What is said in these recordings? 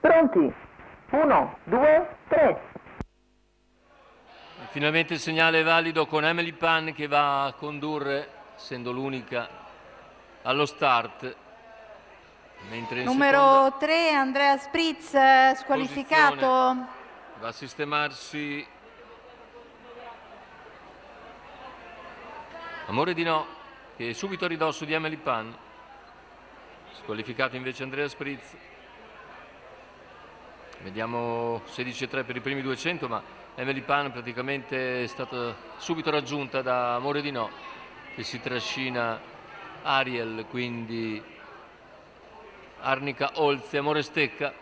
Pronti? 1, 2, 3. Finalmente il segnale è valido con Emily Pan che va a condurre, essendo l'unica allo start. Mentre in Numero 3 Andrea Spritz, squalificato. Va a sistemarsi Amore di No, che è subito a ridosso di Emily Pan. Squalificato invece Andrea Spritz. Vediamo 16,3 per i primi 200, ma Emily Pan praticamente è stata subito raggiunta da Amore di No, che si trascina Ariel, quindi Arnica Olze, Amore Stecca.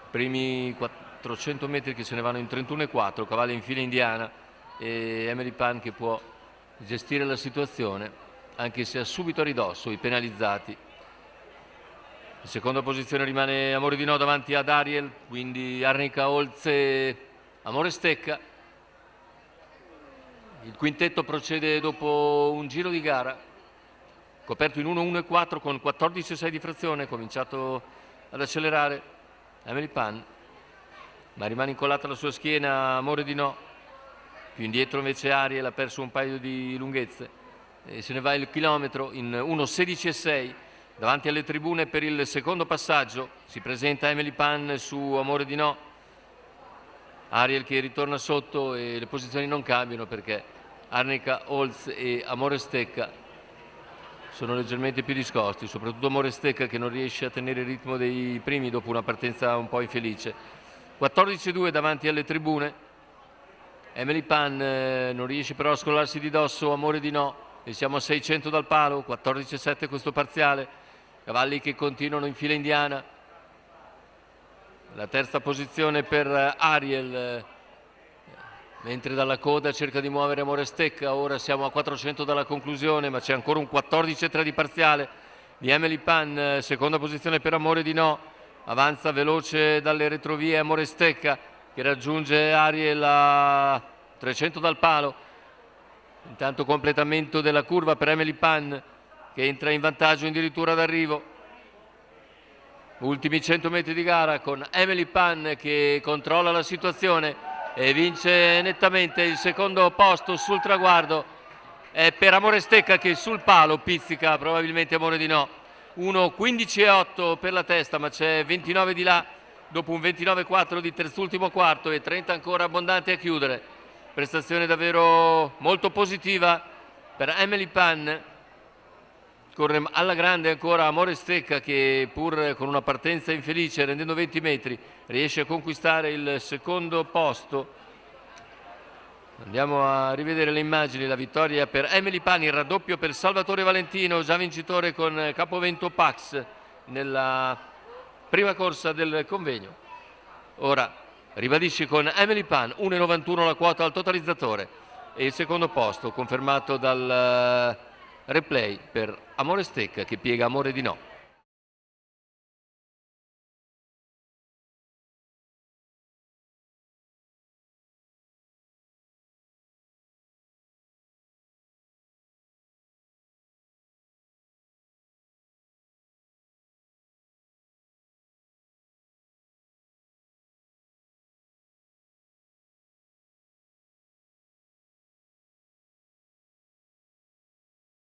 Primi 400 metri che se ne vanno in 31,4, cavalli in fila indiana, e Emily Pan che può gestire la situazione, anche se ha subito a ridosso i penalizzati. In seconda posizione rimane Amore di No davanti ad Ariel, quindi Arnica Olze, Amore Stecca. Il quintetto procede dopo un giro di gara, coperto in 1,1,4 con 14,6 di frazione, cominciato ad accelerare Emily Pan, ma rimane incollata alla sua schiena Amore di No. Più indietro invece Ariel ha perso un paio di lunghezze e se ne va il chilometro in 1,16,6 davanti alle tribune per il secondo passaggio. Si presenta Emily Pan su Amore di No, Ariel che ritorna sotto e le posizioni non cambiano perché Arnica Olz e Amore Stecca sono leggermente più discosti, soprattutto Amore Stecca che non riesce a tenere il ritmo dei primi dopo una partenza un po' infelice. 14,2 davanti alle tribune. Emily Pan non riesce però a scollarsi di dosso Amore di No e siamo a 600 dal palo, 14,7 questo parziale. Cavalli che continuano in fila indiana. La terza posizione per Ariel, mentre dalla coda cerca di muovere Amore Stecca. Ora siamo a 400 dalla conclusione, ma c'è ancora un 14,3 di parziale di Emily Pan. Seconda posizione per Amore di No, avanza veloce dalle retrovie Amore Stecca che raggiunge Ariel a 300 dal palo. Intanto completamento della curva per Emily Pan che entra in vantaggio addirittura d'arrivo. Ultimi 100 metri di gara con Emily Pan che controlla la situazione e vince nettamente. Il secondo posto sul traguardo è per Amore Stecca che sul palo pizzica probabilmente Amore di No. 1,15,8 per la testa, ma c'è 29 di là dopo un 29,4 di terzultimo quarto e 30 ancora abbondanti a chiudere. Prestazione davvero molto positiva per Emily Pan. Corre alla grande ancora Amore Stecca che pur con una partenza infelice rendendo 20 metri riesce a conquistare il secondo posto. Andiamo a rivedere le immagini. La vittoria per Emily Pan, il raddoppio per Salvatore Valentino, già vincitore con Capovento Pax nella prima corsa del convegno. Ora ribadisce con Emily Pan 1,91 la quota al totalizzatore e il secondo posto confermato dal replay per Amore Stecca che piega Amore di No.